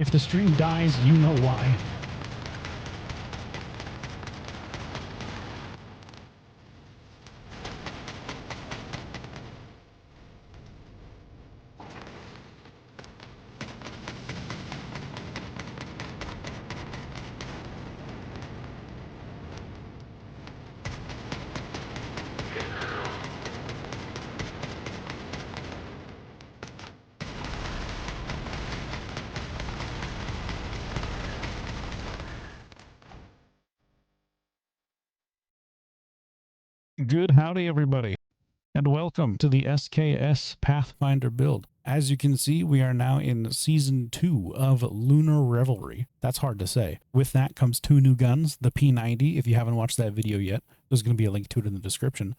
If the stream dies, you know why. Good howdy, everybody, and welcome to the SKS Pathfinder build. As you can see, we are now in Season 2 of Lunar Revelry. That's hard to say. With that comes 2 new guns, the P90. If you haven't watched that video yet, there's going to be a link to it in the description.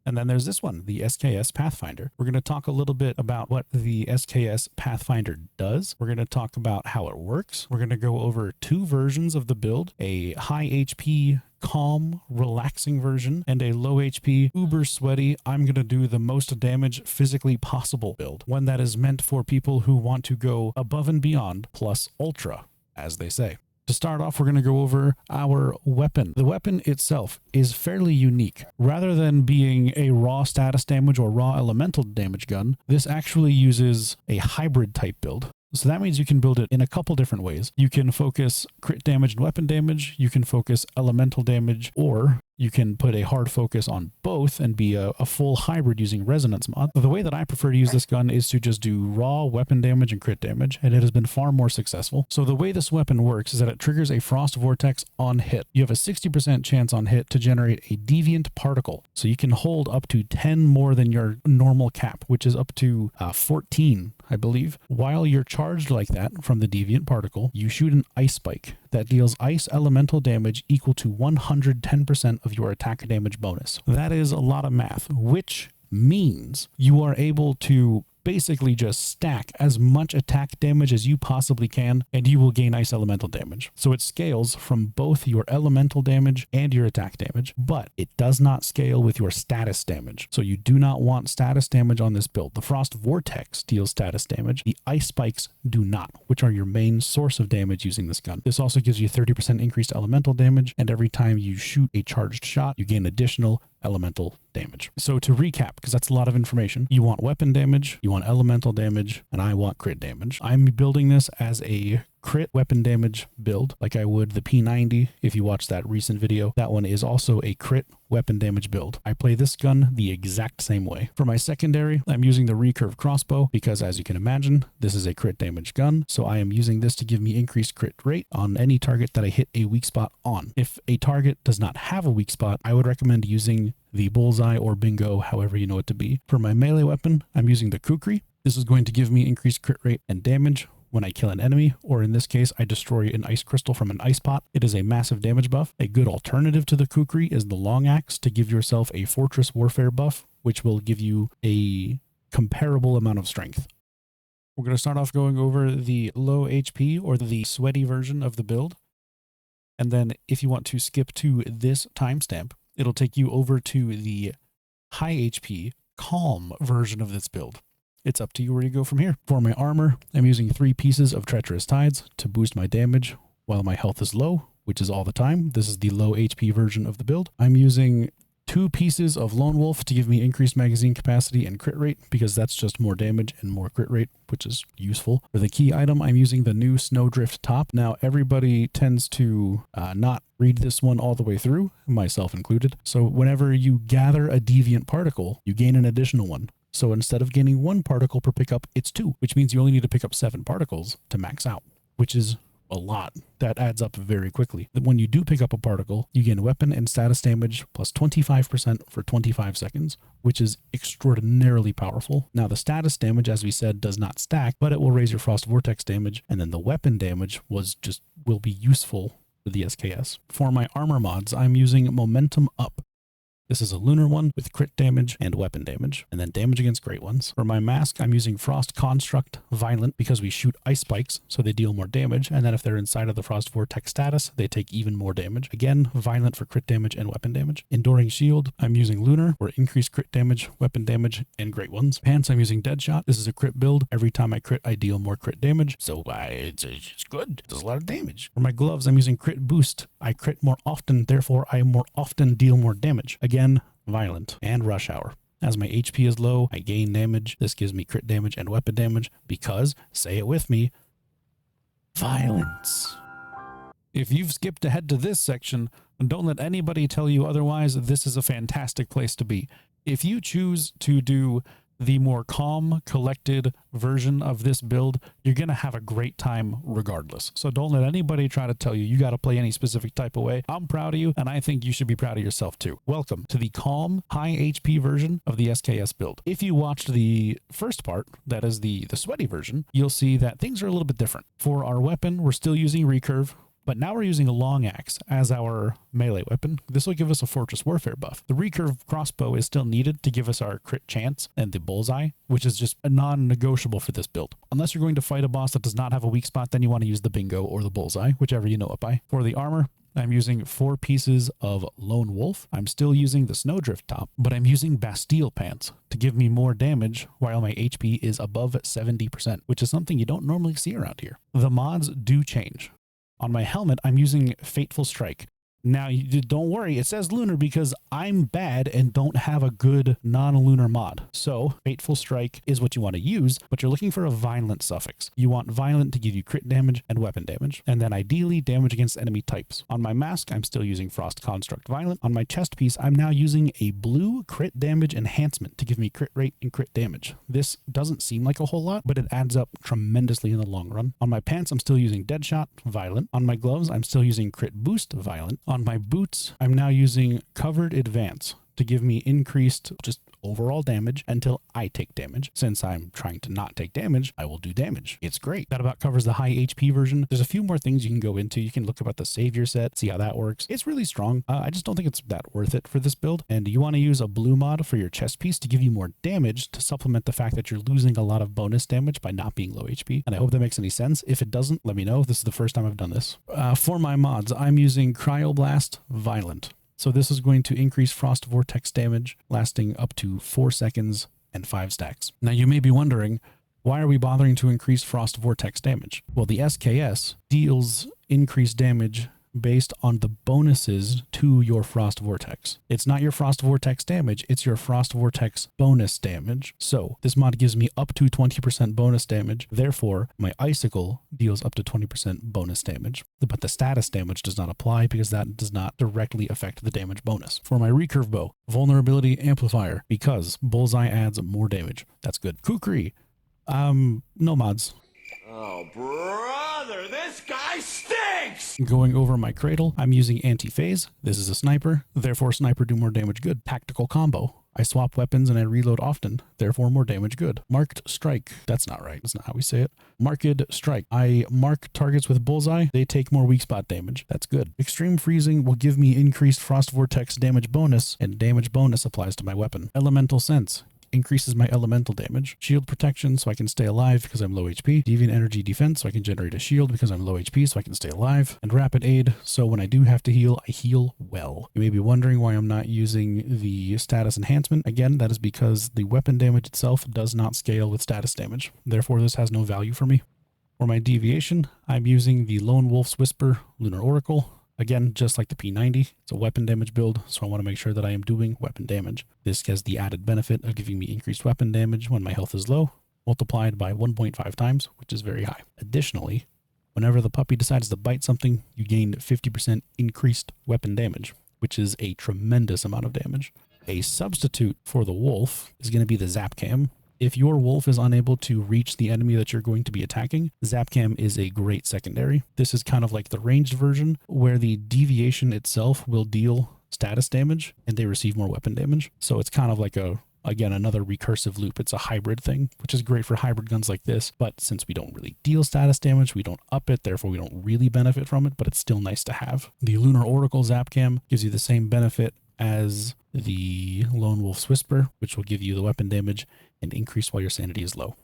And then there's this one, the SKS Pathfinder. We're going to talk a little bit about what the SKS Pathfinder does. We're going to talk about how it works. We're going to go over 2 versions of the build, a high HP, calm, relaxing version, and a low HP, uber sweaty, I'm going to do the most damage physically possible build. One that is meant for people who want to go above and beyond, plus ultra, as they say. To start off, we're going to go over our weapon. The weapon itself is fairly unique. Rather than being a raw status damage or raw elemental damage gun, this actually uses a hybrid type build. So that means you can build it in a couple different ways. You can focus crit damage and weapon damage, you can focus elemental damage, or you can put a hard focus on both and be a full hybrid using resonance mod. The way that I prefer to use this gun is to just do raw weapon damage and crit damage, and it has been far more successful. So the way this weapon works is that it triggers a frost vortex on hit. You have a 60% chance on hit to generate a deviant particle. So you can hold up to 10 more than your normal cap, which is up to 14, I believe. While you're charged like that from the deviant particle, you shoot an ice spike that deals ice elemental damage equal to 110% of your attack damage bonus. That is a lot of math, which means you are able to basically just stack as much attack damage as you possibly can, and you will gain ice elemental damage. So it scales from both your elemental damage and your attack damage, but it does not scale with your status damage. So you do not want status damage on this build. The Frost Vortex deals status damage. The ice spikes do not, which are your main source of damage using this gun. This also gives you 30% increased elemental damage, and every time you shoot a charged shot, you gain additional elemental damage. So to recap, because that's a lot of information, you want weapon damage, you want elemental damage, and I want crit damage. I'm building this as a crit weapon damage build, like I would the P90. If you watch that recent video, that one is also a crit weapon damage build. I play this gun the exact same way. For my secondary, I'm using the recurve crossbow because, as you can imagine, this is a crit damage gun, so I am using this to give me increased crit rate on any target that I hit a weak spot on. If a target does not have a weak spot, I would recommend using the bullseye or bingo, however you know it to be. For my melee weapon, I'm using the kukri. This is going to give me increased crit rate and damage when I kill an enemy, or in this case, I destroy an ice crystal from an ice pot. It is a massive damage buff. A good alternative to the kukri is the long axe to give yourself a fortress warfare buff, which will give you a comparable amount of strength. We're going to start off going over the low HP or the sweaty version of the build. And then if you want to skip to this timestamp, it'll take you over to the high HP calm version of this build. It's up to you where you go from here. For my armor, I'm using 3 pieces of Treacherous Tides to boost my damage while my health is low, which is all the time. This is the low HP version of the build. I'm using 2 pieces of Lone Wolf to give me increased magazine capacity and crit rate, because that's just more damage and more crit rate, which is useful. For the key item, I'm using the new Snowdrift top. Now, everybody tends to not read this one all the way through, myself included. So whenever you gather a deviant particle, you gain an additional one. So instead of gaining 1 particle per pickup, it's 2, which means you only need to pick up 7 particles to max out, which is a lot. That adds up very quickly. When you do pick up a particle, you gain weapon and status damage plus 25% for 25 seconds, which is extraordinarily powerful. Now, the status damage, as we said, does not stack, but it will raise your Frost Vortex damage, and then the weapon damage will be useful for the SKS. For my armor mods, I'm using Momentum Up. This is a lunar one with crit damage and weapon damage, and then damage against great ones. For my mask, I'm using Frost Construct Violent because we shoot ice spikes, so they deal more damage, and then if they're inside of the Frost Vortex status, they take even more damage. Again, Violent for crit damage and weapon damage. Enduring Shield, I'm using Lunar for increased crit damage, weapon damage, and great ones. Pants, I'm using Deadshot. This is a crit build. Every time I crit, I deal more crit damage, so it's good. It does a lot of damage. For my gloves, I'm using Crit Boost. I crit more often, therefore I more often deal more damage. Again, Violent and Rush Hour. As my HP is low, I gain damage. This gives me crit damage and weapon damage because, say it with me, violence. If you've skipped ahead to this section, don't let anybody tell you otherwise. This is a fantastic place to be. If you choose to do the more calm, collected version of this build, you're going to have a great time regardless. So don't let anybody try to tell you you got to play any specific type of way. I'm proud of you, and I think you should be proud of yourself too. Welcome to the calm, high HP version of the SKS build. If you watched the first part, that is the sweaty version, you'll see that things are a little bit different. For our weapon, we're still using recurve, but now we're using a long axe as our melee weapon. This will give us a Fortress Warfare buff. The recurve crossbow is still needed to give us our crit chance and the bullseye, which is just a non-negotiable for this build. Unless you're going to fight a boss that does not have a weak spot, then you want to use the bingo or the bullseye, whichever you know it by. For the armor, I'm using 4 pieces of Lone Wolf. I'm still using the Snowdrift top, but I'm using Bastille pants to give me more damage while my HP is above 70%, which is something you don't normally see around here. The mods do change. On my helmet, I'm using Fateful Strike. Now, don't worry, it says lunar because I'm bad and don't have a good non-lunar mod. So, Fateful Strike is what you want to use, but you're looking for a violent suffix. You want violent to give you crit damage and weapon damage, and then ideally damage against enemy types. On my mask, I'm still using Frost Construct Violent. On my chest piece, I'm now using a blue crit damage enhancement to give me crit rate and crit damage. This doesn't seem like a whole lot, but it adds up tremendously in the long run. On my pants, I'm still using Deadshot Violent. On my gloves, I'm still using Crit Boost Violent. On my boots, I'm now using Covered Advance to give me increased just overall damage until I take damage. Since I'm trying to not take damage, I will do damage. It's great. That about covers the high HP version. There's a few more things you can go into. You can look about the savior set, see how that works. It's really strong. I just don't think it's that worth it for this build. And you want to use a blue mod for your chest piece to give you more damage to supplement the fact that you're losing a lot of bonus damage by not being low HP. And I hope that makes any sense. If it doesn't, let me know. This is the first time I've done this. For my mods, I'm using Cryoblast Violent. So this is going to increase Frost Vortex damage, lasting up to 4 seconds and 5 stacks. Now you may be wondering, why are we bothering to increase Frost Vortex damage? Well, the SKS deals increased damage based on the bonuses to your Frost Vortex. It's not your Frost Vortex damage, it's your Frost Vortex bonus damage. So this mod gives me up to 20% bonus damage. Therefore, my Icicle deals up to 20% bonus damage. But the status damage does not apply because that does not directly affect the damage bonus. For my recurve bow, Vulnerability Amplifier, because Bullseye adds more damage. That's good. Kukri, no mods. Oh, brother, this guy stinks! Going over my cradle, I'm using Anti-Phase. This is a sniper, therefore sniper do more damage good. Tactical combo. I swap weapons and I reload often, therefore more damage good. Marked Strike. That's not right. That's not how we say it. Marked Strike. I mark targets with bullseye. They take more weak spot damage. That's good. Extreme Freezing will give me increased Frost Vortex damage bonus, and damage bonus applies to my weapon. Elemental Sense increases my elemental damage. Shield protection so I can stay alive because I'm low HP. Deviant energy defense so I can generate a shield because I'm low HP so I can stay alive. And rapid aid so when I do have to heal, I heal well. You may be wondering why I'm not using the status enhancement. Again, that is because the weapon damage itself does not scale with status damage. Therefore, this has no value for me. For my deviation, I'm using the Lone Wolf's Whisper Lunar Oracle. Again, just like the P90, it's a weapon damage build, so I want to make sure that I am doing weapon damage. This has the added benefit of giving me increased weapon damage when my health is low, multiplied by 1.5 times, which is very high. Additionally, whenever the puppy decides to bite something, you gain 50% increased weapon damage, which is a tremendous amount of damage. A substitute for the wolf is going to be the Zap Cam. If your wolf is unable to reach the enemy that you're going to be attacking, Zapcam is a great secondary. This is kind of like the ranged version where the deviation itself will deal status damage and they receive more weapon damage. So it's kind of like again, another recursive loop. It's a hybrid thing, which is great for hybrid guns like this. But since we don't really deal status damage, we don't up it. Therefore, we don't really benefit from it, but it's still nice to have. The Lunar Oracle Zapcam gives you the same benefit as the Lone Wolf's Whisper, which will give you the weapon damage and increase while your sanity is low.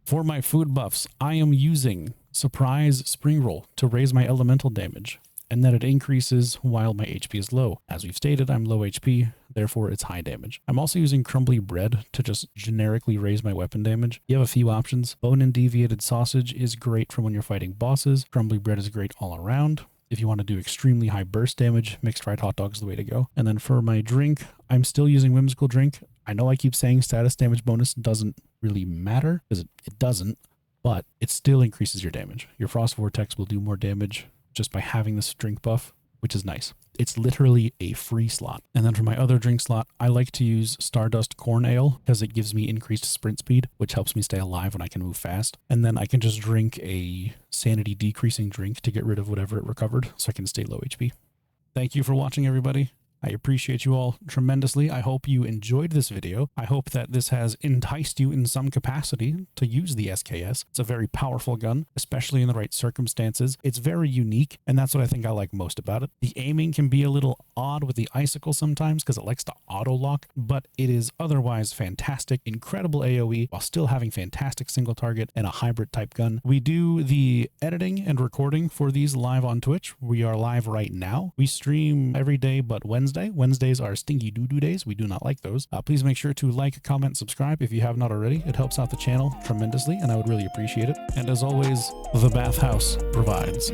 For my food buffs, I am using Surprise Spring Roll to raise my elemental damage, and that it increases while my HP is low. As we've stated, I'm low HP, therefore it's high damage. I'm also using Crumbly Bread to just generically raise my weapon damage. You have a few options. Bone and Deviated Sausage is great for when you're fighting bosses. Crumbly Bread is great all around. If you want to do extremely high burst damage, mixed fried hot dog is the way to go. And then for my drink, I'm still using Whimsical Drink. I know I keep saying status damage bonus doesn't really matter, because it doesn't, but it still increases your damage. Your Frost Vortex will do more damage just by having this drink buff, which is nice. It's literally a free slot. And then for my other drink slot, I like to use Stardust Corn Ale because it gives me increased sprint speed, which helps me stay alive when I can move fast. And then I can just drink a sanity decreasing drink to get rid of whatever it recovered so I can stay low HP. Thank you for watching, everybody. I appreciate you all tremendously. I hope you enjoyed this video. I hope that this has enticed you in some capacity to use the SKS. It's a very powerful gun, especially in the right circumstances. It's very unique, and that's what I think I like most about it. The aiming can be a little odd with the icicle sometimes because it likes to auto-lock, but it is otherwise fantastic, incredible AoE, while still having fantastic single target and a hybrid type gun. We do the editing and recording for these live on Twitch. We are live right now. We stream every day but Wednesday. Wednesdays are stinky doo-doo days. We do not like those. Please make sure to like, comment, subscribe if you have not already. It helps out the channel tremendously, and I would really appreciate it. And as always, the bathhouse provides.